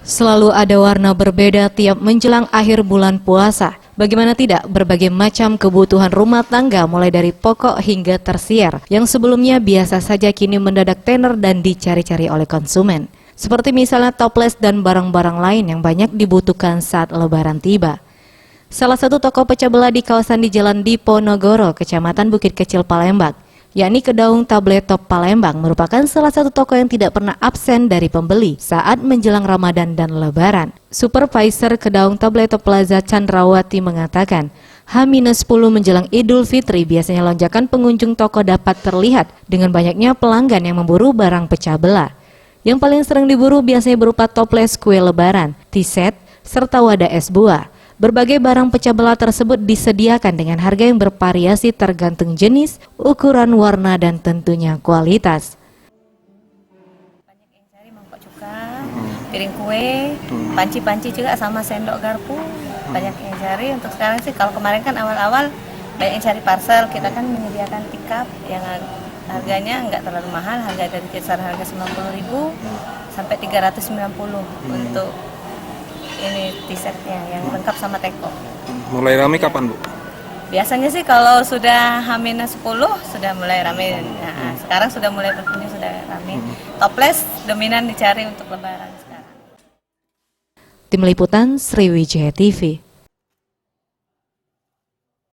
Selalu ada warna berbeda tiap menjelang akhir bulan puasa. Bagaimana tidak, berbagai macam kebutuhan rumah tangga mulai dari pokok hingga tersier yang sebelumnya biasa saja kini mendadak tenar dan dicari-cari oleh konsumen. Seperti misalnya toples dan barang-barang lain yang banyak dibutuhkan saat lebaran tiba. Salah satu toko pecah belah di kawasan di Jalan Diponegoro, Kecamatan Bukit Kecil, Palembang, yakni Kedaung Tablet Top Palembang, merupakan salah satu toko yang tidak pernah absen dari pembeli saat menjelang Ramadan dan Lebaran. Supervisor Kedaung Tablet Top Plaza Chandrawati mengatakan, H-10 menjelang Idul Fitri biasanya lonjakan pengunjung toko dapat terlihat dengan banyaknya pelanggan yang memburu barang pecah belah. Yang paling sering diburu biasanya berupa toples kue lebaran, tea-set, serta wadah es buah. Berbagai barang pecah belah tersebut disediakan dengan harga yang bervariasi tergantung jenis, ukuran, warna, dan tentunya kualitas. Banyak yang cari mangkok cuka, piring kue, panci-panci juga sama sendok garpu. Banyak yang cari. Untuk sekarang sih, kalau kemarin kan awal-awal banyak yang cari parcel, kita kan menyediakan pick-up yang harganya nggak terlalu mahal, harga dari kisaran harga 90.000 sampai 390 untuk ini t-shirtnya yang lengkap sama teko. Mulai ramai kapan, Bu? Biasanya sih kalau sudah H-10 sudah mulai ramai. Nah, sekarang sudah mulai berkunjung, sudah ramai. Toples dominan dicari untuk lebaran sekarang. Tim Liputan Sriwijaya TV.